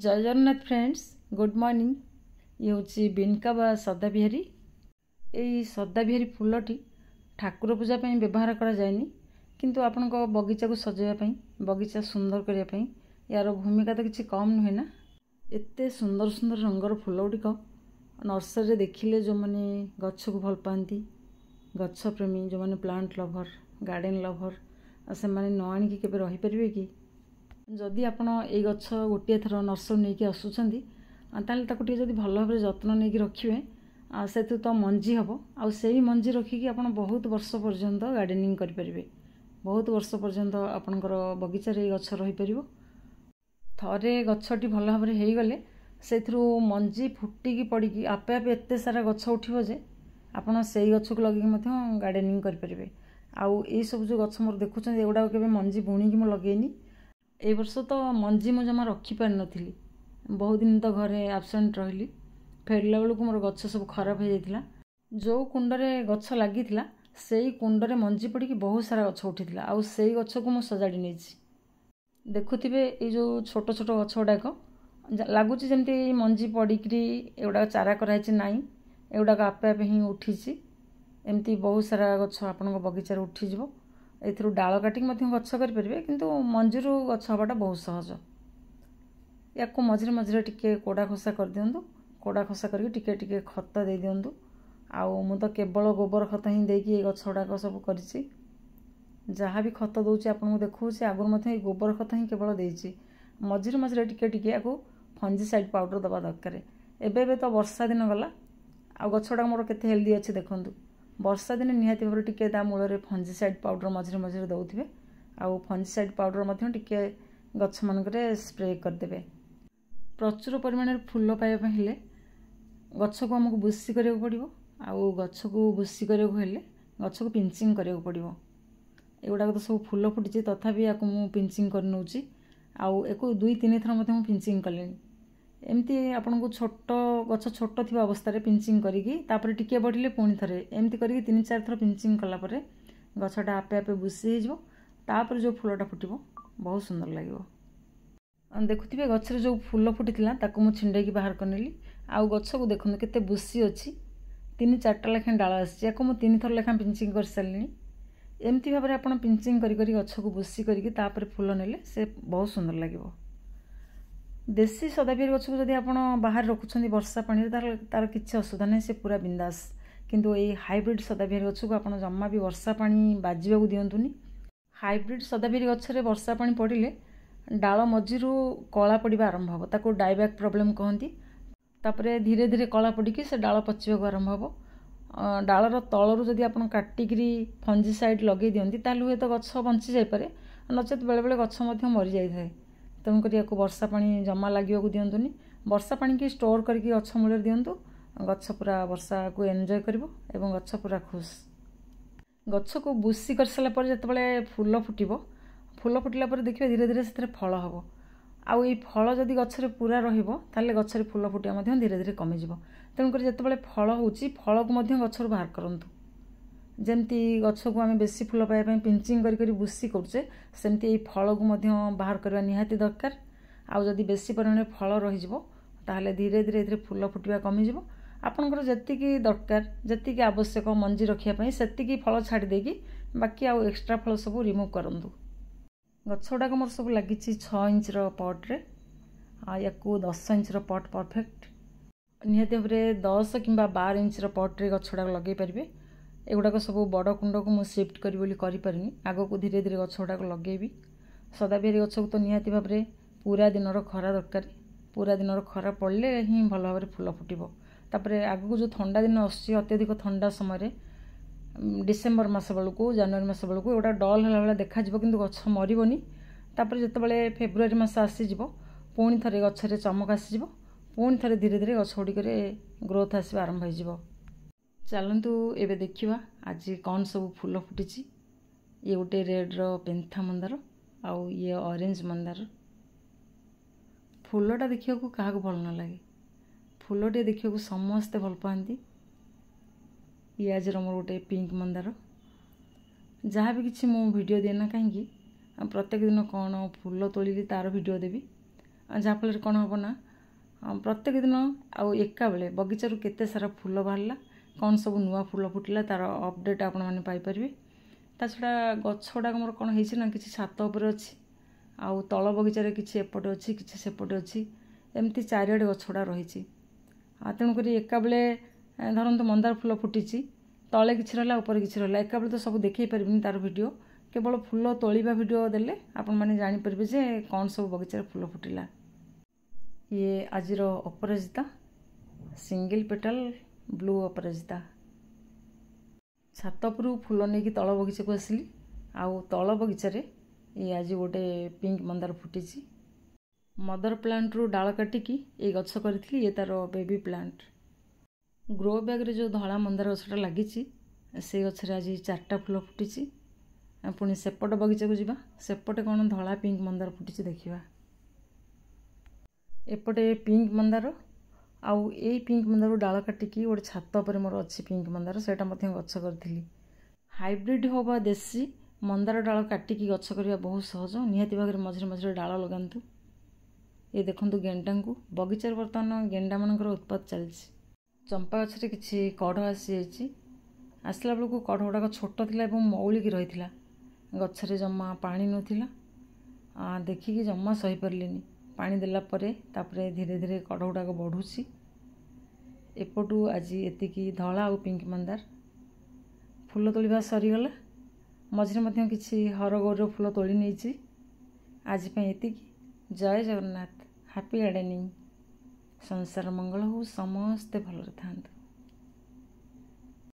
जय Jagannath friends, good morning. ये हूँ बिनका बा सदाबिहारी। यही सदाबिहारी फूलटी ठाकुर पूजा ପାଇଁ ବ୍ୟବହାର କରାଯାଏନି, କିନ୍ତୁ ଆପଣଙ୍କ ବଗିଚାକୁ ସଜାଇବା ପାଇଁ, ବଗିଚା ସୁନ୍ଦର କରିବା ପାଇଁ यार भूमिका तो किसी कम नुहे ना। एते सुंदर सुंदर रंगर फूल गुड़िक नर्सरी देखिले जो मैंने गछ को भल पाती, गछ प्रेमी जो मैंने प्लांट लभर, गार्डन लभर, से मैंने न आणिकी केबे रही परिबे कि? जदि आपण ए गछ गोटे थर नर्सरी नहीं कि आसुचंदी ताले ताको टिके जदि भल भाबरे जत्न नहीं कि रखिबे से तो मंजी हम आउ सेही मंजी रखिकी आपण बहुत वर्ष पर्यंत गार्डनिंग करि परिबे। बहुत वर्ष पर्यंत आपणकर बगीचा रे गछ रही परिबो। थरे गछटी भल भाबरे हेई गले सेथरु मंजी फुटिकी पड़िकी आपे आपे एते सारा गछ उठिबो जे आपण सेही गछ को लगिकी मध्य गार्डनिंग करि परिबे। आउ ए सब जो गछ मोर देखुछन एगुडा केबे मंजी बुणीकी मो लगेनी। ए वर्ष तो मंजी मो जमा रखी पार नथिली, बहुत दिन तो घरे आब्सेंट रहिली। फेरला बेलू मोर गछ सब खराब हो जाइतिला। जो कुंडरे गछ लागितिला सेही कुंडरे मंजी पड़ी बहुत सारा गछ उठितिला। आउ सेही गछ को मो सजाड़ी नेछि। देखुथिबे ए जो छोट छोट गछ गुडाक लागुची जेमती मंजी पड़िकी एगुडा चारा कराइछि नाई, एगुडा आपे आपे ही उठिछि। एमती बहुत सारा गछ आपन बगीचार उठी जिवो। एथरु डाल काटिक मध्य गछ करि परिबे, किंतु मंजीरु गछ हबाटा बहुत सहज। याको मझिरे मझिरे टिके कोड़ा खोसा कर दियंतु, कोड़ा खोसा करके टिके टिके खत दे दियंतु। आउ मु तो केवल गोबर खत ही देकी ए गछ गुडाक सब करिछि। जहाँ भी खत दउछि आपन देखौछि आगुर मध्य ए गोबर खत ही केवल देछि। मझिरे मझिरे टिके टिके याको फंजीसाइड पाउडर दबा दरकार। एबे तो वर्षा दिन गला आ गछ गुडाक मोर केते हेल्दी अछि देखंतु। वर्षा दिन निहाती भाबरे टिके ता मूଳରେ फंजीसाइड पाउडर मझिरे मझिरे दउथिबे। आउ फंजीसाइड पाउडर मध्य टिके गछ मानकरे स्प्रे कर देबे। प्रचुर परिमाण रे फूल पाइबा ପାଇଁ हेले गछ को हमको बुस्सी କରିବାକୁ पड़िबो। आउ गछ को बुस्सी କରିବାକୁ हेले गछ को पिंचिंग କରିବାକୁ पड़िबो। एगुडा तो सब फूल फुटिछि तथापि याको मु पिंचिंग कर नउछि। आउ एको 2-3 थर मध्य मु पिंचिंग कलेनी। एमती आपन को छोट गछ छोट थिबा अवस्था रे पिंचिंग करिकी तापर टिके बढ़िले पुणी थरे एमती करिकी 3-4 थर पिंचिंग कला परे गछटा आपे आपे बुस्सी हे जिवो। तापर जो फूलटा फुटिबो बहुत सुंदर लागिवो। देखुथिबे गछ रे जो फूल फुटिथिला ताको मु छिंडेकी बाहर करनेली। आउ गछ को देखनु केते बुस्सी अछि। 3-4टा लेखा डाल आछि। याको मु 3 थर लेखा पिंचिंग कर सारलिनी। एमती भाबरे आपण पिंचिंग करी करी गछ को बुस्सी करिकी तापर फूल नेले से बहुत सुंदर लागिवो। देशी सदाबिहारी गछ को जदि आपण बाहर रखुछंदी वर्षा पानी तार किछि असुविधा नै, से पूरा बिंदास। किंतु ए हाइब्रिड सदाबिहारी गछ को आपण जम्मा भी वर्षा पानी बाजिबा को दियंतुनी। हाइब्रिड सदाबिहारी गछ रे वर्षा पानी पड़िले डाल मझिरु कला पड़िबा आरंभ हो, ताको डाइबैक प्रॉब्लम कहंती। तापरे धीरे धीरे कला पड़िकी से डाल पचिबा को आरंभ हो। डालर तलरु जदि आपण काटिकी फंजीसाइड लगे दियंती ताले हुए तो गछ बंची जाय पारे, नचेत बेले बेले गछ मध्य मरि जाय थाए। तेणुक वर्षा पानी जमा लगे दिंतुनि। वर्षा पानी की स्टोर करके गछ मूल दिंतु। गछ पूरा वर्षा को एंजॉय करिवो एवं गछ पूरा खुश। गछ को बुस्सी कर सारा पर जिते फूल फुटिबो, फूल फुटिला पर देखिए धीरे धीरे से फल हम। आउ ये फल जदि गछरे पूरा रहिबो ताले गछरे फूल फुटिया मध्य धीरे धीरे कमी जिवो। तेणुक जिते फल होउची फल को मध्य गछरु बाहर करंतु। जेमती गछ को आम बेसी फूल पाइबा पिंचिंग करी बुस्सी करुचे सेमती ये फल को मध्य बाहर करवा निहाती दरकार। आउ जदि बेसी परिमाण फल रहिजिवो ताहले धीरे धीरे एथिरे फूल फुटिबा कमी जिवो। आपनकर जेतिकी दरकार जेतिकी आवश्यक मंजी रखिया पई सेतिकी फल छाडी देकी बाकी आउ एक्स्ट्रा फल सब रिमूव करंतु। गछ गुडाक मोर सब लागिछि 6 इंच रो पॉट रे। याकू 10 इंच रो पॉट परफेक्ट। निहाती भाबरे 10 किंबा 12 इंच रो पॉट रे गछ गुडाक लगे परिबे। एगुड़ाक सब बड़ कुंड को मुझे शिफ्ट करी बोली करि परिनी। आगो को धीरे धीरे गछ गुडाक लगेबी। सदाबिहारी गछ को तो निहाती भाबरे पूरा दिन खरा दरकार। पूरा दिन खरा पड़ले ही भल भाबरे फूल फुटिबो। तापरे आगो को जो ठंडा दिन आछि अत्यधिक ठंडा समय डिसेम्बर मास बेलू जनवरी मास बेलू एगुड़ा डल है भाई देखा किंतु गछ मरबनी। तापर जितेबाला फेब्रुआरी मास आसीजिवो पुणी थे गचरे चमक आसीजिवो, पुणी थे धीरे धीरे गछ गुड़िक ग्रोथ आसवा आरंभ हो। चलतु एबे देखिवा आज कौन सब फूल फुटी। ये गोटे रेड रो पेंथा मंदार आउ ये ऑरेंज मंदार। फूलटा देखा क्या भल न लगे, फूलटे देखा समस्ते भल पाती। ये आज मोर गोटे पिंक मंदार। जहाँ भी किसी मु वीडियो देना कहीं प्रत्येक दिन कौन फूल तोली तार वीडियो देवी। ଯାହାଫଳରେ କ'ଣ ହେବ ନା ପ୍ରତ୍ୟେକ ଦିନ ଆଉ ଏକା ବେଳେ ବଗିଚାରୁ କେତେ ସାରା ଫୁଲ ବାହାରିଲା, କ'ଣ ସବୁ ନୂଆ ଫୁଲ ଫୁଟିଲା ତା'ର ଅପଡ଼େଟ୍ ଆପଣମାନେ ପାଇପାରିବେ। ତା ଛଡ଼ା ଗଛ ଗୁଡ଼ାକ ମୋର କ'ଣ ହେଇଛି ନା, କିଛି ଛାତ ଉପରେ ଅଛି, ଆଉ ତଳ ବଗିଚାରେ କିଛି ଏପଟେ ଅଛି, କିଛି ସେପଟେ ଅଛି, ଏମିତି ଚାରିଆଡ଼େ ଗଛ ଗୁଡ଼ା ରହିଛି। ଆଉ ତେଣୁକରି ଏକାବେଳେ ଧରନ୍ତୁ ମନ୍ଦାର ଫୁଲ ଫୁଟିଛି, ତଳେ କିଛି ରହିଲା, ଉପରେ କିଛି ରହିଲା, ଏକାବେଳେ ତ ସବୁ ଦେଖାଇ ପାରିବିନି ତା'ର ଭିଡ଼ିଓ। କେବଳ ଫୁଲ ତୋଳିବା ଭିଡ଼ିଓ ଦେଲେ ଆପଣମାନେ ଜାଣିପାରିବେ ଯେ କ'ଣ ସବୁ ବଗିଚାରେ ଫୁଲ ଫୁଟିଲା। ଇଏ ଆଜିର Aparajita, single petal blue Aparajita. ଛାତ ଉପରୁ ଫୁଲ ନେଇକି ତଳ ବଗିଚାକୁ ଆସିଲି, ଆଉ ତଳ ବଗିଚାରେ ଇଏ ଆଜି ଗୋଟେ ପିଙ୍କ ମନ୍ଦାର ଫୁଟିଛି। ମଦର ପ୍ଲାଣ୍ଟରୁ ଡାଳ କାଟିକି ଏଇ ଗଛ କରିଥିଲି, ଇଏ ତା'ର ବେବି ପ୍ଲାଣ୍ଟ। ଗ୍ରୋ ବ୍ୟାଗ୍ରେ ଯେଉଁ ଧଳା ମନ୍ଦାର ଗଛଟା ଲାଗିଛି, ସେଇ ଗଛରେ ଆଜି 4ଟା ଫୁଲ ଫୁଟିଛି। ପୁଣି ସେପଟ ବଗିଚାକୁ ଯିବା, ସେପଟେ କ'ଣ ଧଳା ପିଙ୍କ ମନ୍ଦାର ଫୁଟିଛି ଦେଖିବା। ଏପଟେ ପିଙ୍କ ମନ୍ଦାର, ଆଉ ଏଇ ପିଙ୍କ ମନ୍ଦାରରୁ ଡାଳ କାଟିକି ଗୋଟେ ଛାତ ଉପରେ ମୋର ଅଛି ପିଙ୍କ ମନ୍ଦାର, ସେଇଟା ମଧ୍ୟ ଗଛ କରିଥିଲି। ହାଇବ୍ରିଡ଼ ହେଉ ବା ଦେଶୀ, ମନ୍ଦାର ଡାଳ କାଟିକି ଗଛ କରିବା ବହୁତ ସହଜ। ନିହାତି ଭାବରେ ମଝିରେ ମଝିରେ ଡାଳ ଲଗାନ୍ତୁ। ଏ ଦେଖନ୍ତୁ ଗେଣ୍ଡାଙ୍କୁ, ବଗିଚାରେ ବର୍ତ୍ତମାନ ଗେଣ୍ଡାମାନଙ୍କର ଉତ୍ପାତ ଚାଲିଛି। ଚମ୍ପା ଗଛରେ କିଛି କଢ଼ ଆସିଯାଇଛି। ଆସିଲା ବେଳକୁ କଢ଼ ଗୁଡ଼ାକ ଛୋଟ ଥିଲା ଏବଂ ମଉଳିକି ରହିଥିଲା। ଗଛରେ ଜମା ପାଣି ନଥିଲା, ଦେଖିକି ଜମା ସହିପାରିଲିନି। ପାଣି ଦେଲା ପରେ ତାପରେ ଧୀରେ ଧୀରେ କଢ଼ ଗୁଡ଼ାକ ବଢ଼ୁଛି। ଏପଟୁ ଆଜି ଏତିକି ଧଳା ଆଉ ପିଙ୍କ ମନ୍ଦାର। ଫୁଲ ତୋଳିବା ସରିଗଲା। ମଝିରେ ମଧ୍ୟ କିଛି ହରଗୌରୀର ଫୁଲ ତୋଳି ନେଇଛି। ଆଜି ପାଇଁ ଏତିକି। ଜୟ ଜଗନ୍ନାଥ। Happy gardening. ସଂସାର ମଙ୍ଗଳ ହଉ, ସମସ୍ତେ ଭଲରେ ଥାଆନ୍ତୁ।